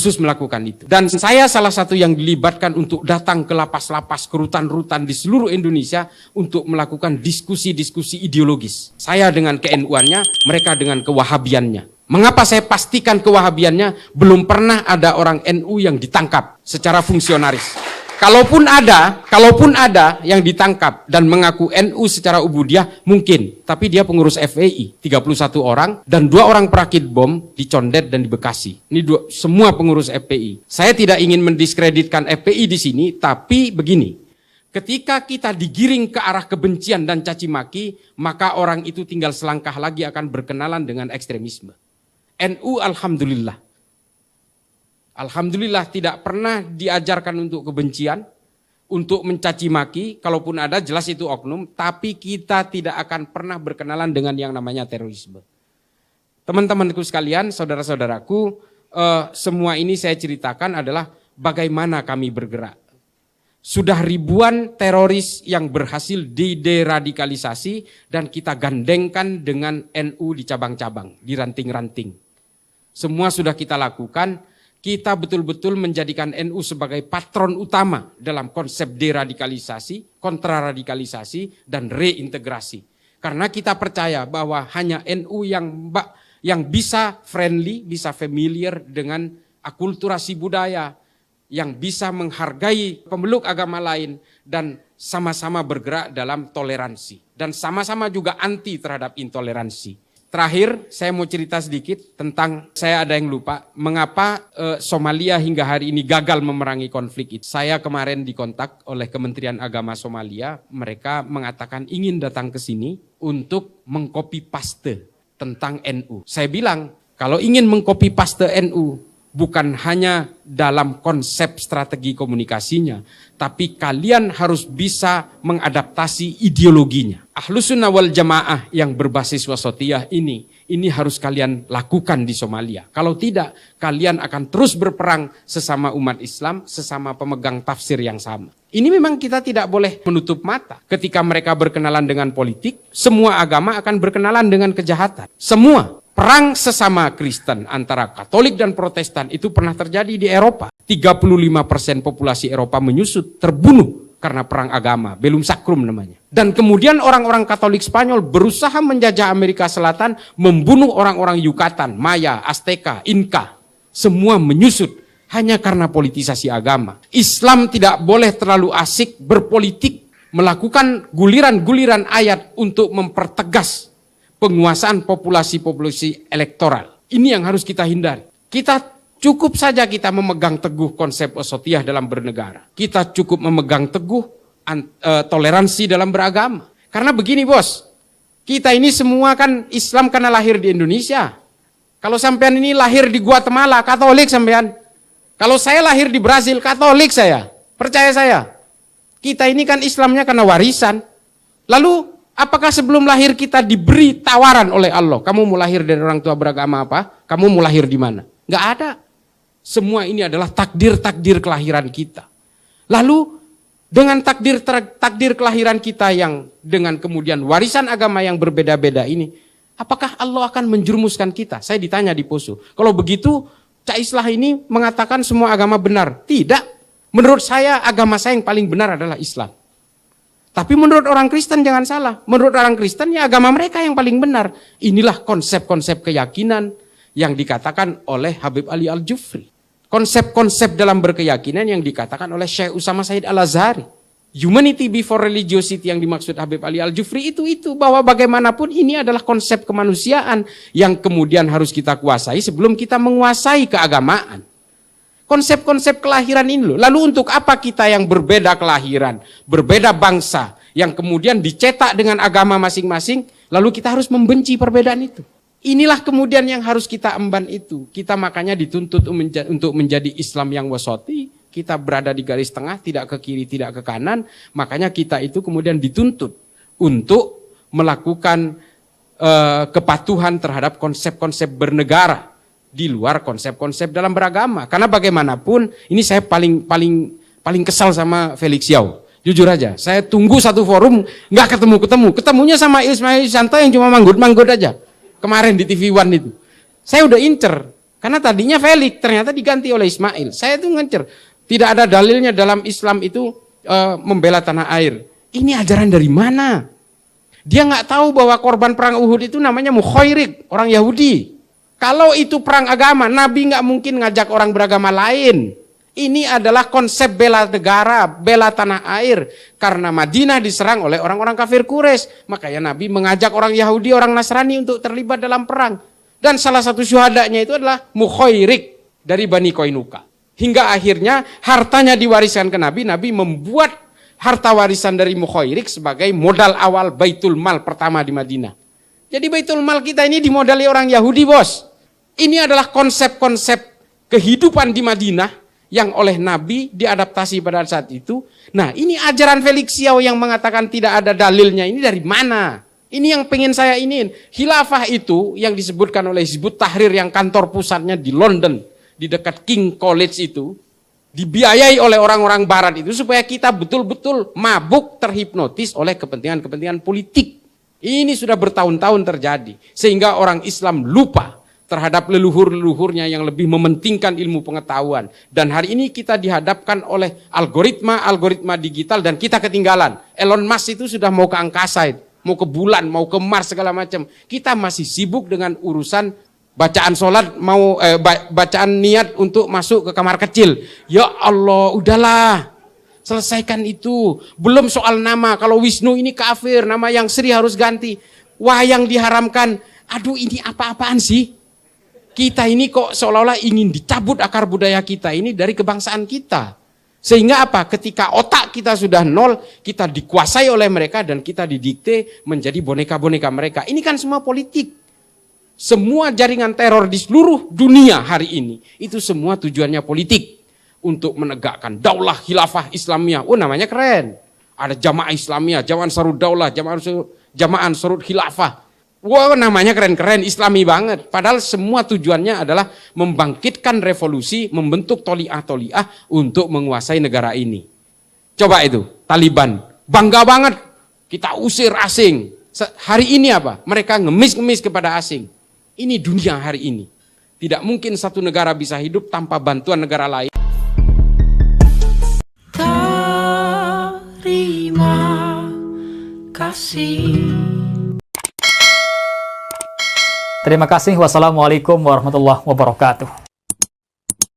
khusus melakukan itu. Dan saya salah satu yang dilibatkan untuk datang ke lapas-lapas, ke rutan-rutan di seluruh Indonesia untuk melakukan diskusi-diskusi ideologis. Saya dengan ke-NU-annya, mereka dengan kewahabiannya. Mengapa saya pastikan kewahabiannya? Belum pernah ada orang NU yang ditangkap secara fungsionaris. Kalaupun ada yang ditangkap dan mengaku NU secara ubudiah, mungkin. Tapi dia pengurus FPI, 31 orang, dan 2 orang perakit bom di Condet dan di Bekasi. Ini semua pengurus FPI. Saya tidak ingin mendiskreditkan FPI di sini, tapi begini. Ketika kita digiring ke arah kebencian dan caci maki, maka orang itu tinggal selangkah lagi akan berkenalan dengan ekstremisme. NU Alhamdulillah tidak pernah diajarkan untuk kebencian, untuk mencaci maki, kalaupun ada jelas itu oknum, tapi kita tidak akan pernah berkenalan dengan yang namanya terorisme. Teman-temanku sekalian, saudara-saudaraku, semua ini saya ceritakan adalah bagaimana kami bergerak. Sudah ribuan teroris yang berhasil dideradikalisasi dan kita gandengkan dengan NU di cabang-cabang, di ranting-ranting. Semua sudah kita lakukan. Kita betul-betul menjadikan NU sebagai patron utama dalam konsep deradikalisasi, kontraradikalisasi, dan reintegrasi. Karena kita percaya bahwa hanya NU yang bisa friendly, bisa familiar dengan akulturasi budaya, yang bisa menghargai pemeluk agama lain, dan sama-sama bergerak dalam toleransi. Dan sama-sama juga anti terhadap intoleransi. Terakhir, saya mau cerita sedikit tentang, saya ada yang lupa, mengapa Somalia hingga hari ini gagal memerangi konflik itu. Saya kemarin dikontak oleh Kementerian Agama Somalia, mereka mengatakan ingin datang ke sini untuk mengcopy paste tentang NU. Saya bilang, kalau ingin mengcopy paste NU, bukan hanya dalam konsep strategi komunikasinya, tapi kalian harus bisa mengadaptasi ideologinya. Ahlus Sunnah wal Jamaah yang berbasis wasatiyah ini harus kalian lakukan di Somalia. Kalau tidak, kalian akan terus berperang sesama umat Islam, sesama pemegang tafsir yang sama. Ini memang kita tidak boleh menutup mata. Ketika mereka berkenalan dengan politik, semua agama akan berkenalan dengan kejahatan. Semua. Perang sesama Kristen antara Katolik dan Protestan itu pernah terjadi di Eropa. 35% populasi Eropa menyusut, terbunuh karena perang agama, Bellum Sacrum namanya. Dan kemudian orang-orang Katolik Spanyol berusaha menjajah Amerika Selatan, membunuh orang-orang Yucatan, Maya, Azteca, Inca. Semua menyusut hanya karena politisasi agama. Islam tidak boleh terlalu asik berpolitik, melakukan guliran-guliran ayat untuk mempertegas penguasaan populasi elektoral. Ini yang harus kita hindari. Kita cukup saja kita memegang teguh konsep wasatiyah dalam bernegara. Kita cukup memegang teguh toleransi dalam beragama. Karena begini bos, kita ini semua kan Islam karena lahir di Indonesia. Kalau sampean ini lahir di Guatemala, Katolik sampean. Kalau saya lahir di Brasil, Katolik saya. Percaya saya. Kita ini kan Islamnya karena warisan. Lalu apakah sebelum lahir kita diberi tawaran oleh Allah? Kamu mau lahir dari orang tua beragama apa? Kamu mau lahir di mana? Enggak ada. Semua ini adalah takdir-takdir kelahiran kita. Lalu dengan takdir kelahiran kita yang dengan kemudian warisan agama yang berbeda-beda ini, apakah Allah akan menjerumuskan kita? Saya ditanya di Poso. Kalau begitu, Cak Islah ini mengatakan semua agama benar. Tidak. Menurut saya agama saya yang paling benar adalah Islam. Tapi menurut orang Kristen jangan salah. Menurut orang Kristen ya agama mereka yang paling benar. Inilah konsep-konsep keyakinan yang dikatakan oleh Habib Ali Al-Jufri. Konsep-konsep dalam berkeyakinan yang dikatakan oleh Syekh Usama Said Al-Azhari. Humanity before religiosity yang dimaksud Habib Ali Al-Jufri itu bahwa bagaimanapun ini adalah konsep kemanusiaan yang kemudian harus kita kuasai sebelum kita menguasai keagamaan. Konsep-konsep kelahiran ini loh. Lalu untuk apa kita yang berbeda kelahiran, berbeda bangsa, yang kemudian dicetak dengan agama masing-masing, lalu kita harus membenci perbedaan itu. Inilah kemudian yang harus kita emban itu. Kita makanya dituntut untuk menjadi Islam yang wasati. Kita berada di garis tengah, tidak ke kiri, tidak ke kanan. Makanya kita itu kemudian dituntut untuk melakukan kepatuhan terhadap konsep-konsep bernegara di luar konsep-konsep dalam beragama. Karena bagaimanapun, ini saya paling kesal sama Felix Yao. Jujur aja, saya tunggu satu forum, nggak ketemu. Ketemunya sama Ismail Santo yang cuma manggut-manggut aja. Kemarin di TV One itu. Saya udah incer, Karena tadinya Felix, ternyata diganti oleh Ismail. Saya tuh ngecer, tidak ada dalilnya dalam Islam itu membela tanah air. Ini ajaran dari mana? Dia nggak tahu bahwa korban perang Uhud itu namanya Mukhairik, orang Yahudi. Kalau itu perang agama, Nabi nggak mungkin ngajak orang beragama lain. Ini adalah konsep bela negara, bela tanah air. Karena Madinah diserang oleh orang-orang kafir Quraisy. Makanya Nabi mengajak orang Yahudi, orang Nasrani untuk terlibat dalam perang. Dan salah satu syuhadanya itu adalah Mukhairik dari Bani Qainuqa. Hingga akhirnya hartanya diwariskan ke Nabi. Nabi membuat harta warisan dari Mukhairik sebagai modal awal Baitul Mal pertama di Madinah. Jadi Baitul Mal kita ini dimodali orang Yahudi, bos. Ini adalah konsep-konsep kehidupan di Madinah yang oleh Nabi diadaptasi pada saat itu. Nah, ini ajaran Felix Xiao yang mengatakan tidak ada dalilnya. Ini dari mana? Ini yang pengen saya iniin. Khilafah itu yang disebutkan oleh Hizbut Tahrir yang kantor pusatnya di London, di dekat King College itu, dibiayai oleh orang-orang barat itu supaya kita betul-betul mabuk terhipnotis oleh kepentingan-kepentingan politik. Ini sudah bertahun-tahun terjadi. Sehingga orang Islam lupa terhadap leluhur-leluhurnya yang lebih mementingkan ilmu pengetahuan. Dan hari ini kita dihadapkan oleh algoritma digital dan kita ketinggalan. Elon Musk itu sudah mau ke angkasa itu. Mau ke bulan, mau ke Mars segala macam. Kita masih sibuk dengan urusan bacaan sholat, mau bacaan niat untuk masuk ke kamar kecil. Ya Allah, udahlah, selesaikan itu. Belum soal nama, kalau Wisnu ini kafir, nama yang Sri harus ganti. Wayang diharamkan. Aduh, ini apa-apaan sih? Kita ini kok seolah-olah ingin dicabut akar budaya kita ini dari kebangsaan kita. Sehingga apa? Ketika otak kita sudah nol, kita dikuasai oleh mereka dan kita didikte menjadi boneka-boneka mereka. Ini kan semua politik. Semua jaringan teror di seluruh dunia hari ini, itu semua tujuannya politik. Untuk menegakkan daulah khilafah Islamiyah. Oh, namanya keren. Ada jamaah Islamiyah, jamaah Ansarud Daulah, jamaah Ansarud Khilafah. Wah, namanya keren-keren, Islami banget. Padahal semua tujuannya adalah membangkitkan revolusi, membentuk toliah-toliah untuk menguasai negara ini. Coba itu, Taliban. Bangga banget, kita usir asing. Hari ini apa? Mereka ngemis-ngemis kepada asing. Ini dunia hari ini. Tidak mungkin satu negara bisa hidup tanpa bantuan negara lain. Terima kasih. Terima kasih. Wassalamualaikum warahmatullahi wabarakatuh.